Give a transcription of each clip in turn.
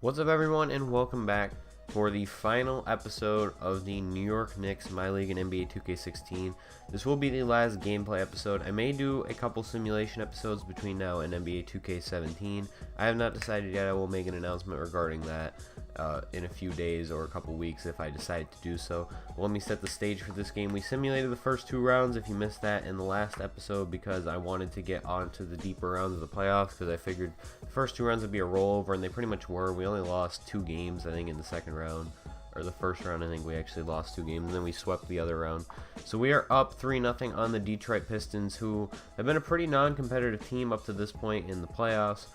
What's up, everyone, and welcome back for the final episode of the New York Knicks MyLeague and NBA 2K16. This will be the last gameplay episode. I may do a couple simulation episodes between now and NBA 2K17. I have not decided yet. I will make an announcement regarding that in a few days or a couple weeks if I decide to do so. Let me set the stage for this game. We simulated the first two rounds, if you missed that, in the last episode because I wanted to get on to the deeper rounds of the playoffs because I figured the first two rounds would be a rollover, and they pretty much were. We only lost 2 games, I think, in the second round. Or the first round, I think we actually lost 2 games, and then we swept the other round. So we are up 3-0 on the Detroit Pistons, who have been a pretty non-competitive team up to this point in the playoffs.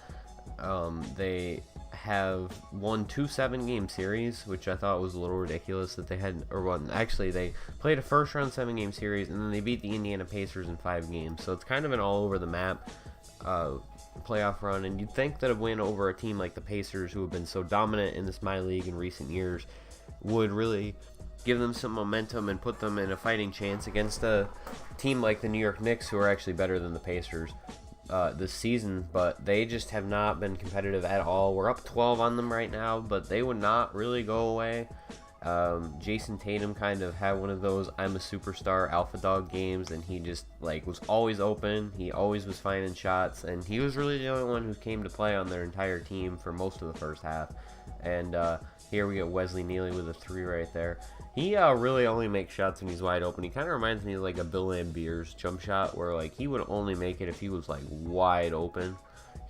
They have won 2 7-game series, which I thought was a little ridiculous that they had, or one, actually they played a first round 7-game series, and then they beat the Indiana Pacers in 5 games. So it's kind of an all over the map playoff run, and you'd think that a win over a team like the Pacers, who have been so dominant in this MyLeague in recent years, would really give them some momentum and put them in a fighting chance against a team like the New York Knicks, who are actually better than the Pacers this season, but they just have not been competitive at all. We're up 12 on them right now, but they would not really go away. Jason Tatum kind of had one of those I'm a superstar alpha dog games, and he just was always open. He always was finding shots, and he was really the only one who came to play on their entire team for most of the first half. And here we get Wesley Neely with a 3 right there. He really only makes shots when he's wide open. He kind of reminds me of like a Bill Laimbeer's jump shot, where he would only make it if he was wide open.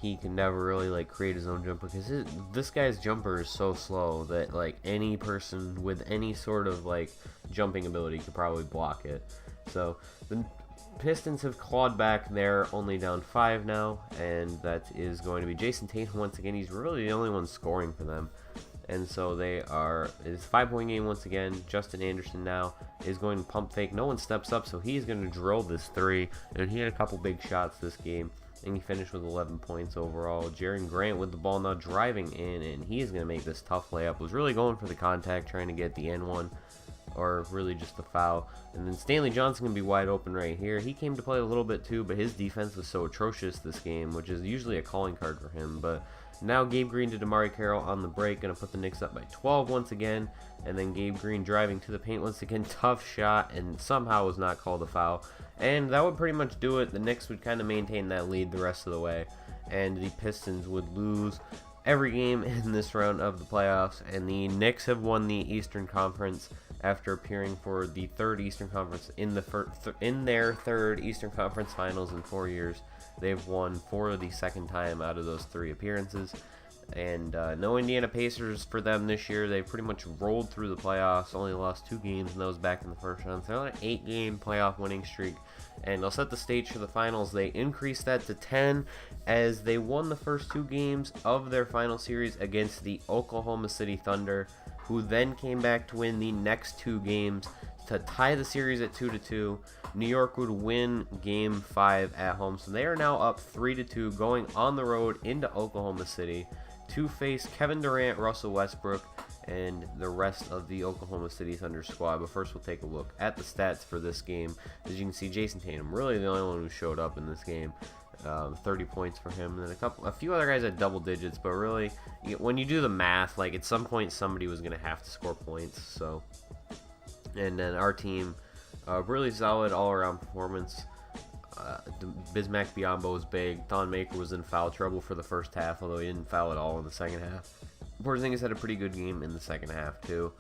He can never really create his own jumper because this guy's jumper is so slow that any person with any sort of jumping ability could probably block it. So the Pistons have clawed back. They're only down 5 now, and that is going to be Jason Tatum once again. He's really the only one scoring for them. And so it's a 5-point game once again. Justin Anderson now is going to pump fake. No one steps up, so he's going to drill this 3. And he had a couple big shots this game, and he finished with 11 points overall. Jaren Grant with the ball now driving in, and he is going to make this tough layup. Was really going for the contact, trying to get the N1, or really just the foul. And then Stanley Johnson can be wide open right here. He came to play a little bit too, but his defense was so atrocious this game, which is usually a calling card for him. But now Gabe Green to DeMarre Carroll on the break, going to put the Knicks up by 12 once again. And then Gabe Green driving to the paint once again. Tough shot, and somehow was not called a foul. And that would pretty much do it. The Knicks would kind of maintain that lead the rest of the way, and the Pistons would lose every game in this round of the playoffs. And the Knicks have won the Eastern Conference after appearing for the third Eastern Conference in their third Eastern Conference Finals in 4 years. They've won for the second time out of those 3 appearances. And no Indiana Pacers for them this year. They pretty much rolled through the playoffs, only lost 2 games, and those back in the first round. So they're on an 8-game playoff winning streak, and they'll set the stage for the finals. They increased that to 10 as they won the first 2 games of their final series against the Oklahoma City Thunder, who then came back to win the next 2 games to tie the series at 2-2. New York would win Game 5 at home, so they are now up 3-2, going on the road into Oklahoma City to face Kevin Durant, Russell Westbrook, and the rest of the Oklahoma City Thunder squad. But first, we'll take a look at the stats for this game. As you can see, Jason Tatum, really the only one who showed up in this game. 30 points for him, and then a few other guys at double digits. But really, when you do the math, at some point somebody was going to have to score points. So, and then our team, really solid all-around performance. Bismack Biyombo was big. Thon Maker was in foul trouble for the first half, although he didn't foul at all in the second half. Porzingis had a pretty good game in the second half too,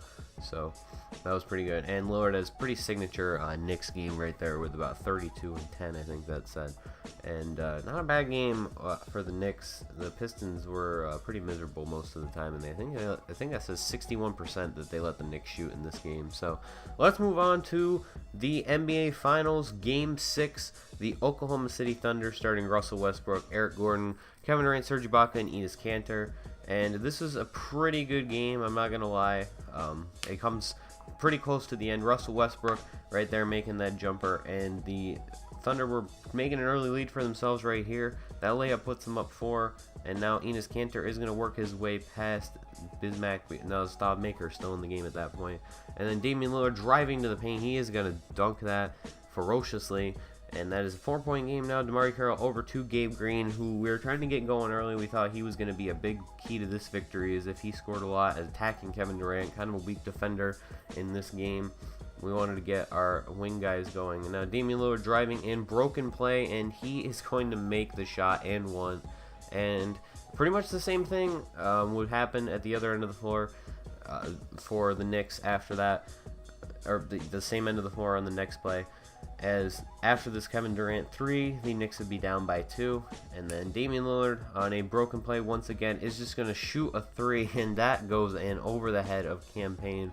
so that was pretty good. And Lillard has pretty signature Knicks game right there with about 32 and 10, I think that said. And not a bad game for the Knicks. The Pistons were pretty miserable most of the time, and I think that says 61% that they let the Knicks shoot in this game. So let's move on to the NBA Finals, Game 6. The Oklahoma City Thunder starting Russell Westbrook, Eric Gordon, Kevin Durant, Serge Ibaka, and Enes Kanter. And this is a pretty good game, I'm not going to lie. It comes pretty close to the end. Russell Westbrook right there making that jumper, and the Thunder were making an early lead for themselves right here. That layup puts them up 4, and now Enes Kanter is going to work his way past Bismack. No, Thon Maker still in the game at that point. And then Damian Lillard driving to the paint. He is going to dunk that ferociously. And that is a 4-point game now. DeMarre Carroll over to Gabe Green, who we were trying to get going early. We thought he was going to be a big key to this victory, as if he scored a lot, attacking Kevin Durant, kind of a weak defender in this game. We wanted to get our wing guys going. And now Damian Lillard driving in, broken play, and he is going to make the shot and one. And pretty much the same thing would happen at the other end of the floor for the Knicks after that, or the same end of the floor on the next play. As after this Kevin Durant 3, the Knicks would be down by 2, and then Damian Lillard on a broken play once again is just going to shoot a 3, and that goes in over the head of Cam Payne.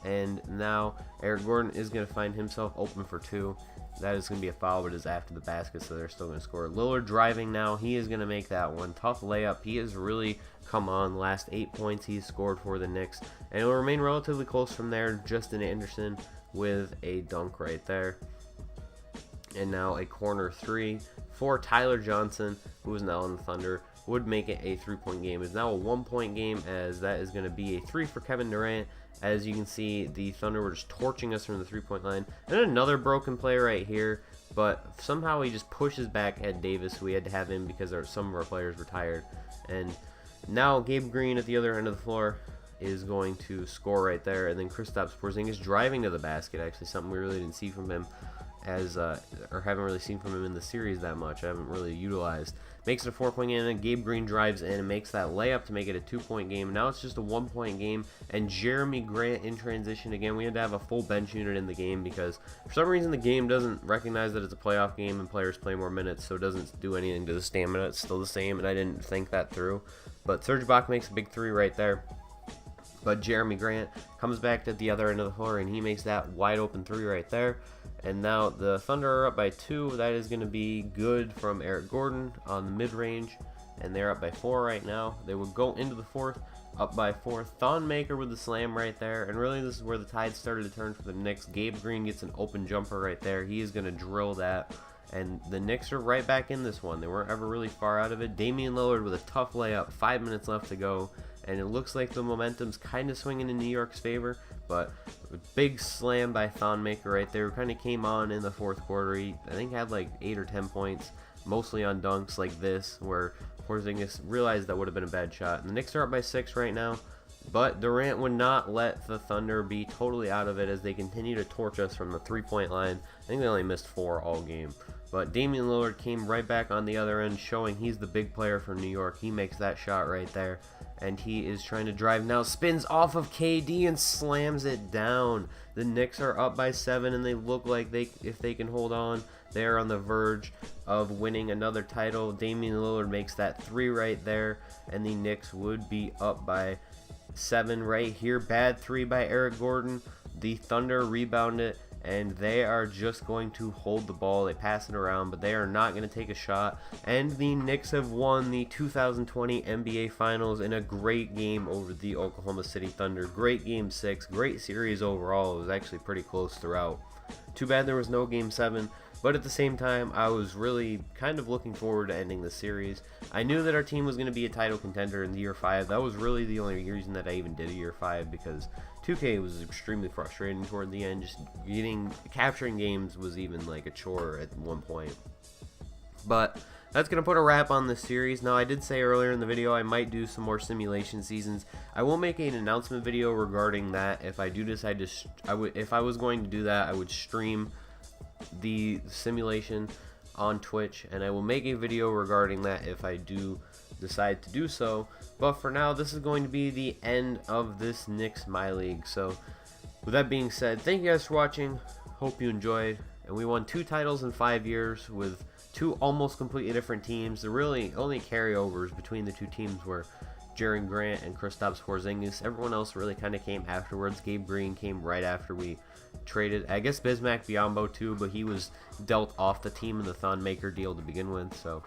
And now Eric Gordon is going to find himself open for 2. That is going to be a foul, but it's after the basket, so they're still going to score. Lillard driving now. He is going to make that one. Tough layup. He has really come on. Last 8 points he's scored for the Knicks. And it will remain relatively close from there. Justin Anderson with a dunk right there. And now a corner 3 for Tyler Johnson, who is now on the Thunder, would make it a 3-point game. It's now a 1-point game, as that is going to be a 3 for Kevin Durant. As you can see, the Thunder were just torching us from the 3-point line. And another broken play right here, but somehow he just pushes back Ed Davis, who we had to have in because some of our players were tired. And now Gabe Green at the other end of the floor is going to score right there. And then Kristaps Porzingis driving to the basket, actually something we really didn't see from him, or haven't really seen from him in the series that much. I haven't really utilized. Makes it a 4-point game, and Gabe Green drives in and makes that layup to make it a 2-point game. Now it's just a 1-point game, and Jeremy Grant in transition again. We had to have a full bench unit in the game because for some reason the game doesn't recognize that it's a playoff game and players play more minutes, so it doesn't do anything to the stamina. It's still the same, and I didn't think that through. But Serge Ibaka makes a big 3 right there. But Jeremy Grant comes back to the other end of the floor, and he makes that wide open 3 right there. And now the Thunder are up by 2. That is going to be good from Eric Gordon on the mid-range. And they're up by 4 right now. They will go into the 4th, up by 4. Thon Maker with the slam right there. And really this is where the tide started to turn for the Knicks. Gabe Green gets an open jumper right there. He is going to drill that. And the Knicks are right back in this one. They weren't ever really far out of it. Damian Lillard with a tough layup. 5 minutes left to go. And it looks like the momentum's kind of swinging in New York's favor, but a big slam by Thon Maker right there. Kind of came on in the 4th quarter. He, I think, had like 8 or 10 points, mostly on dunks like this, where Porzingis realized that would have been a bad shot. And the Knicks are up by 6 right now, but Durant would not let the Thunder be totally out of it as they continue to torch us from the 3-point line. I think they only missed 4 all game. But Damian Lillard came right back on the other end, showing he's the big player for New York. He makes that shot right there. And he is trying to drive now, spins off of KD and slams it down. The Knicks are up by 7, and they look like if they can hold on, they are on the verge of winning another title. Damian Lillard makes that 3 right there, and the Knicks would be up by 7 right here. Bad 3 by Eric Gordon. The Thunder rebound it, and they are just going to hold the ball. They pass it around, but they are not going to take a shot. And the Knicks have won the 2020 NBA Finals in a great game over the Oklahoma City Thunder. Great Game 6, great series overall. It was actually pretty close throughout. Too bad there was no Game 7, but at the same time, I was really kind of looking forward to ending the series. I knew that our team was going to be a title contender in year 5. That was really the only reason that I even did a year 5, because 2K was extremely frustrating toward the end. Just capturing games was even like a chore at one point. But that's going to put a wrap on this series. Now, I did say earlier in the video I might do some more simulation seasons. I will make an announcement video regarding that. If I do decide to, if I was going to do that, I would stream the simulation on Twitch, and I will make a video regarding that if I do decide to do so. But for now, this is going to be the end of this Knicks MyLeague. So with that being said, thank you guys for watching. Hope you enjoyed. And we won 2 titles in 5 years with 2 almost completely different teams. The really only carryovers between the 2 teams were Jeremy Grant and Kristaps Porzingis. Everyone else really kind of came afterwards. Gabe Green came right after we traded. I guess Bismack Biyombo too, but he was dealt off the team in the Thon Maker deal to begin with. So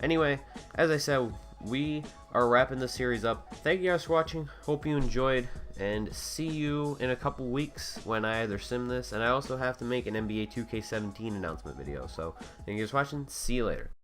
anyway, as I said, we are wrapping the series up. Thank you guys for watching. Hope you enjoyed, and see you in a couple weeks when I either sim this, and I also have to make an NBA 2K17 announcement video. So thank you guys for watching. See you later.